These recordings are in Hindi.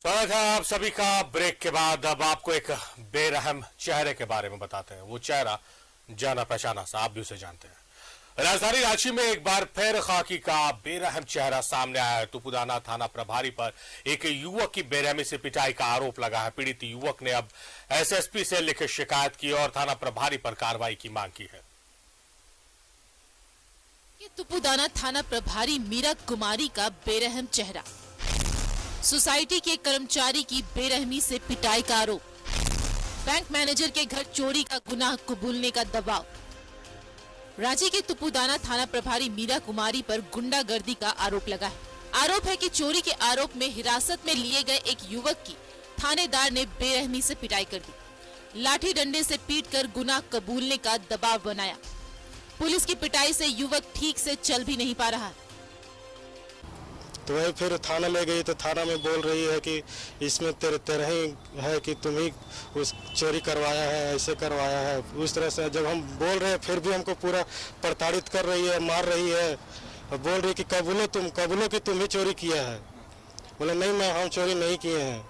स्वागत है आप सभी का। ब्रेक के बाद अब आपको एक बेरहम चेहरे के बारे में बताते हैं। वो चेहरा जाना पहचाना सा, आप भी उसे जानते हैं। राजधानी रांची में एक बार फिर खाकी का बेरहम चेहरा सामने आया है। तुपुदाना थाना प्रभारी पर एक युवक की बेरहमी से पिटाई का आरोप लगा है। पीड़ित युवक ने अब एसएसपी से लिखित शिकायत की और थाना प्रभारी पर कार्रवाई की मांग की है। तुपुदाना थाना प्रभारी मीरा कुमारी का बेरहम चेहरा, सोसाइटी के कर्मचारी की बेरहमी से पिटाई का आरोप, बैंक मैनेजर के घर चोरी का गुनाह कबूलने का दबाव। रांची के तुपुदाना थाना प्रभारी मीरा कुमारी पर गुंडागर्दी का आरोप लगा है। आरोप है कि चोरी के आरोप में हिरासत में लिए गए एक युवक की थानेदार ने बेरहमी से पिटाई कर दी। लाठी डंडे से पीटकर गुनाह कबूलने का दबाव बनाया। पुलिस की पिटाई से युवक ठीक से चल भी नहीं पा रहा। तो वही फिर थाना ले गई तो थाना में बोल रही है कि इसमें तेरा ही है कि तुम ही उस चोरी करवाया है, ऐसे करवाया है। उस तरह से जब हम बोल रहे हैं फिर भी हमको पूरा प्रताड़ित कर रही है, मार रही है और बोल रही है कि कबूलो कि तुम ही चोरी किया है। बोले नहीं, हम चोरी नहीं किए हैं,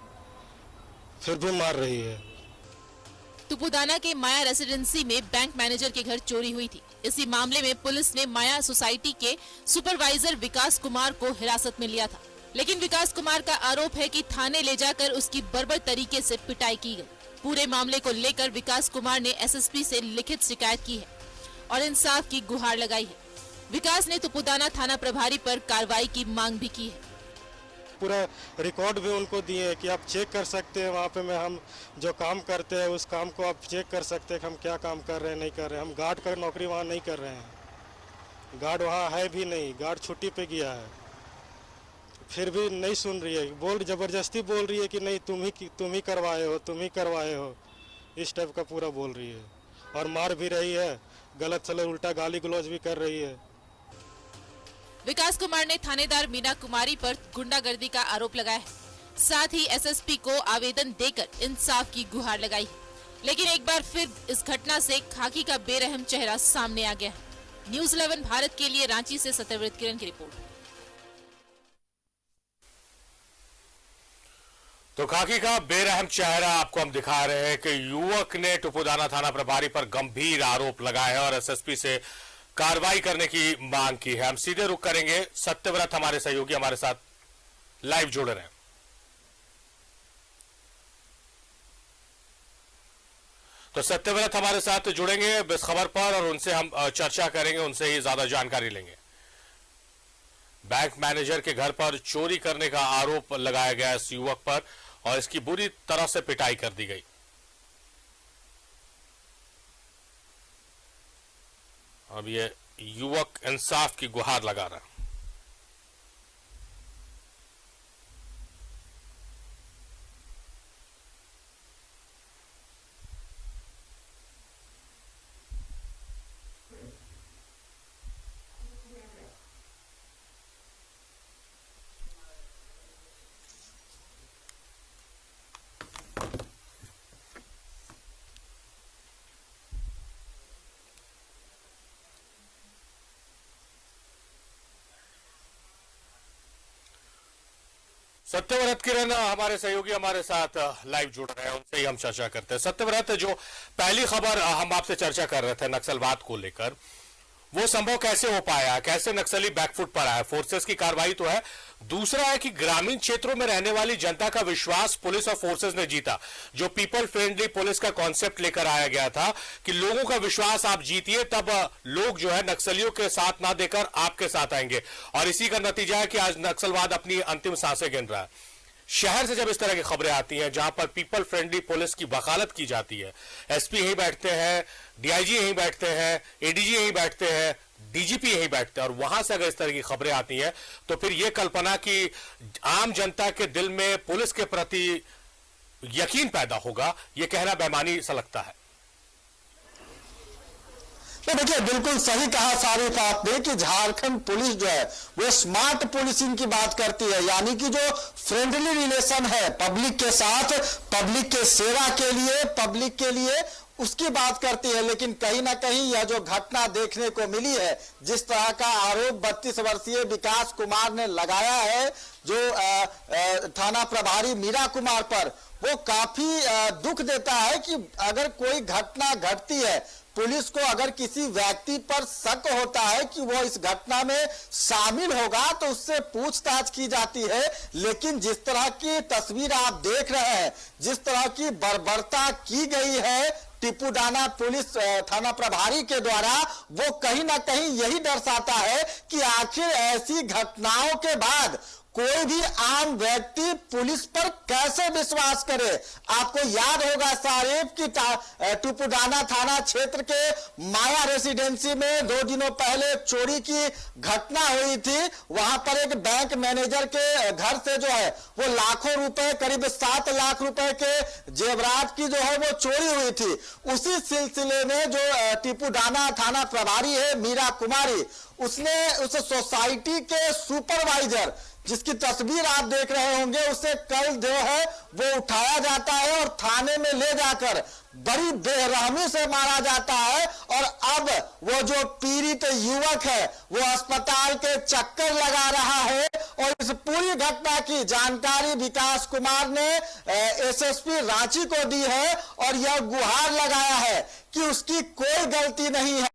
फिर भी मार रही है। तुपुदाना के माया रेसिडेंसी में बैंक मैनेजर के घर चोरी हुई थी। इसी मामले में पुलिस ने माया सोसाइटी के सुपरवाइजर विकास कुमार को हिरासत में लिया था, लेकिन विकास कुमार का आरोप है कि थाने ले जाकर उसकी बर्बर तरीके से पिटाई की गई। पूरे मामले को लेकर विकास कुमार ने एसएसपी से लिखित शिकायत की है और इंसाफ की गुहार लगाई है। विकास ने तुपुदाना थाना प्रभारी पर कार्रवाई की मांग भी की है। पूरा रिकॉर्ड भी उनको दिए कि आप चेक कर सकते हैं, वहाँ पे हम जो काम करते हैं उस काम को आप चेक कर सकते हैं कि हम क्या काम कर रहे हैं, नहीं कर रहे हैं। हम गार्ड का नौकरी वहाँ नहीं कर रहे हैं, गार्ड वहाँ है भी नहीं, गार्ड छुट्टी पे गया है। फिर भी नहीं सुन रही है, जबरदस्ती बोल रही है कि नहीं तुम ही करवाए हो, इस टाइप का पूरा बोल रही है और मार भी रही है, गलत सलत उल्टा गाली गलौज भी कर रही है। विकास कुमार ने थानेदार मीना कुमारी पर गुंडागर्दी का आरोप लगाया है। साथ ही एसएसपी को आवेदन देकर इंसाफ की गुहार लगाई है। लेकिन एक बार फिर इस घटना से खाकी का बेरहम चेहरा सामने आ गया है। न्यूज़ 11 भारत के लिए रांची से सत्यव्रत किरण की रिपोर्ट। तो खाकी का बेरहम चेहरा आपको हम दिखा रहे हैं कि युवक ने तुपुदाना थाना प्रभारी पर गंभीर आरोप लगाए हैं और एसएसपी से कार्रवाई करने की मांग की है। हम सीधे रुख करेंगे, सत्यव्रत हमारे सहयोगी हमारे साथ लाइव जुड़ रहे हैं। तो सत्यव्रत हमारे साथ जुड़ेंगे इस खबर पर और उनसे हम चर्चा करेंगे, उनसे ही ज्यादा जानकारी लेंगे। बैंक मैनेजर के घर पर चोरी करने का आरोप लगाया गया इस युवक पर और इसकी बुरी तरह से पिटाई कर दी गई। अब ये युवक इंसाफ की गुहार लगा रहा। सत्यव्रत किरण हमारे सहयोगी हमारे साथ लाइव जुड़ रहे हैं, उनसे ही हम चर्चा करते हैं। सत्यव्रत, जो पहली खबर हम आपसे चर्चा कर रहे थे नक्सलवाद को लेकर, वो संभव कैसे हो पाया, कैसे नक्सली बैकफुट पर आया? फोर्सेस की कार्रवाई तो है, दूसरा है कि ग्रामीण क्षेत्रों में रहने वाली जनता का विश्वास पुलिस और फोर्सेस ने जीता। जो पीपल फ्रेंडली पुलिस का कॉन्सेप्ट लेकर आया गया था कि लोगों का विश्वास आप जीतिए, तब लोग जो है नक्सलियों के साथ ना देकर आपके साथ आएंगे और इसी का नतीजा है कि आज नक्सलवाद अपनी अंतिम सांसें गिन रहा है। शहर से जब इस तरह की खबरें आती हैं जहां पर पीपल फ्रेंडली पुलिस की वकालत की जाती है, एसपी यहीं बैठते हैं, डीआईजी यहीं बैठते हैं, एडीजी यहीं बैठते हैं, डीजीपी यहीं बैठते हैं, और वहां से अगर इस तरह की खबरें आती हैं तो फिर यह कल्पना कि आम जनता के दिल में पुलिस के प्रति यकीन पैदा होगा, यह कहना बेईमानी सा लगता है। तो देखिए, बिल्कुल सही कहा सारिफ आपने कि झारखंड पुलिस जो है वो स्मार्ट पुलिसिंग की बात करती है, यानी कि जो फ्रेंडली रिलेशन है पब्लिक के साथ, पब्लिक के सेवा के लिए, पब्लिक के लिए उसकी बात करती है। लेकिन कहीं ना कहीं यह जो घटना देखने को मिली है, जिस तरह का आरोप 32 वर्षीय विकास कुमार ने लगाया है जो थाना प्रभारी मीरा कुमार पर, वो काफी दुख देता है कि अगर कोई घटना घटती है, पुलिस को अगर किसी व्यक्ति पर शक होता है कि वो इस घटना में शामिल होगा तो उससे पूछताछ की जाती है। लेकिन जिस तरह की तस्वीर आप देख रहे हैं, जिस तरह की बर्बरता की गई है टिपुडाना पुलिस थाना प्रभारी के द्वारा, वो कहीं ना कहीं यही दर्शाता है कि आखिर ऐसी घटनाओं के बाद कोई भी आम व्यक्ति पुलिस पर कैसे विश्वास करे। आपको याद होगा सारिफ की टिपुडाना थाना क्षेत्र के माया रेसिडेंसी में 2 दिनों पहले चोरी की घटना हुई थी। वहां पर एक बैंक मैनेजर के घर से जो है वो लाखों रुपए, करीब 7 लाख रुपए के जेवरात की जो है वो चोरी हुई थी। उसी सिलसिले में जो टिपुडाना थाना प्रभारी है मीरा कुमारी, उसने उस सोसाइटी के सुपरवाइजर, जिसकी तस्वीर आप देख रहे होंगे, उसे कल जो है वो उठाया जाता है और थाने में ले जाकर बड़ी बेरहमी से मारा जाता है। और अब वो जो पीड़ित युवक है वो अस्पताल के चक्कर लगा रहा है। और इस पूरी घटना की जानकारी विकास कुमार ने एसएसपी रांची को दी है और यह गुहार लगाया है कि उसकी कोई गलती नहीं है,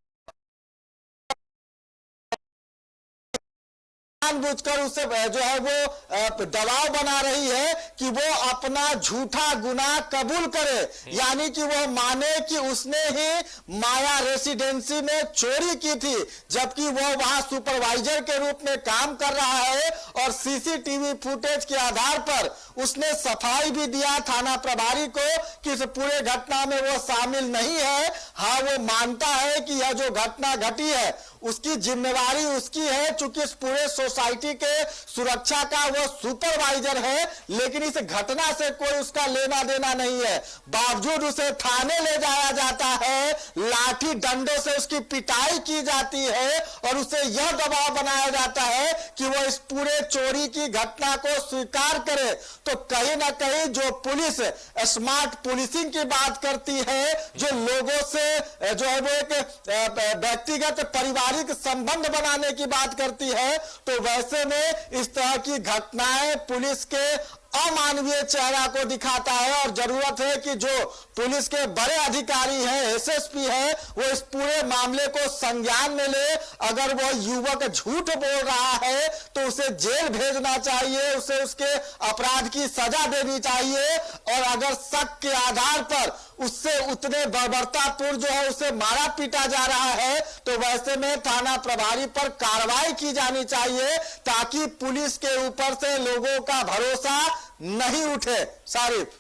जानबूझकर उसे जो है वो दबाव बना रही है कि वो अपना झूठा गुनाह कबूल करे, यानी कि वो माने कि उसने ही माया रेसिडेंसी में चोरी की थी, जबकि वो वहां सुपरवाइजर के रूप में काम कर रहा है। और सीसीटीवी फुटेज के आधार पर उसने सफाई भी दिया थाना प्रभारी को कि इस पूरे घटना में वो शामिल नहीं है। हाँ, वो मानता है कि यह जो घटना घटी है उसकी जिम्मेवारी उसकी है, चूंकि इस पूरे सोसाइटी के सुरक्षा का वो सुपरवाइजर है। लेकिन इस घटना से कोई उसका लेना देना नहीं है। बावजूद उसे थाने ले जाया जाता है, लाठी डंडों से उसकी पिटाई की जाती है और उसे यह दबाव बनाया जाता है कि वो इस पूरे चोरी की घटना को स्वीकार करे। तो कहीं ना कहीं जो पुलिस स्मार्ट पुलिसिंग की बात करती है, जो लोगों से जो है वो एक व्यक्तिगत पारिवारिक संबंध बनाने की बात करती है, तो वैसे में इस तरह की घटनाएं पुलिस के अमानवीय चेहरा को दिखाता है। और जरूरत है कि जो पुलिस के बड़े अधिकारी हैं, एसएसपी है, वो इस पूरे मामले को संज्ञान में ले। अगर वो युवक झूठ बोल रहा है तो उसे जेल भेजना चाहिए, उसे उसके अपराध की सजा देनी चाहिए। और अगर शक के आधार पर उससे उतने बर्बरतापूर्ण जो है उसे मारा पीटा जा रहा है, तो वैसे में थाना प्रभारी पर कार्रवाई की जानी चाहिए, ताकि पुलिस के ऊपर से लोगों का भरोसा नहीं उठे। सारिफ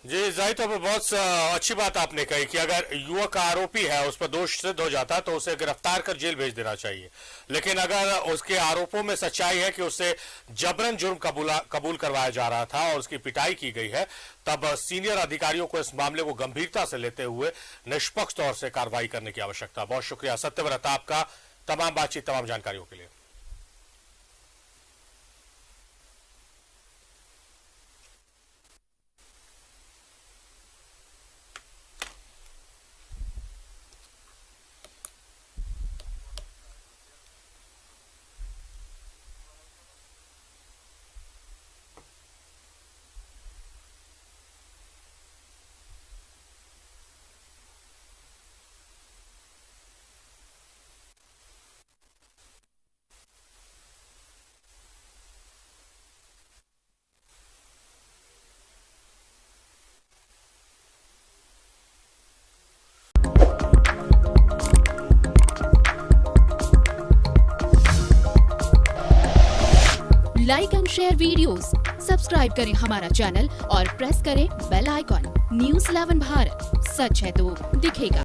जी जाहिद, तो बहुत अच्छी बात आपने कही कि अगर युवक आरोपी है, उस पर दोष सिद्ध हो जाता तो उसे गिरफ्तार कर जेल भेज देना चाहिए। लेकिन अगर उसके आरोपों में सच्चाई है कि उसे जबरन जुर्म कबूल करवाया जा रहा था और उसकी पिटाई की गई है, तब सीनियर अधिकारियों को इस मामले को गंभीरता से लेते हुए निष्पक्ष तौर से कार्रवाई करने की आवश्यकता। बहुत शुक्रिया सत्यव्रत आपका तमाम बातचीत, तमाम जानकारियों के लिए। Like and share videos, subscribe करें हमारा चैनल और प्रेस करें बेल आइकॉन। न्यूज़ 11 भारत, सच है तो दिखेगा।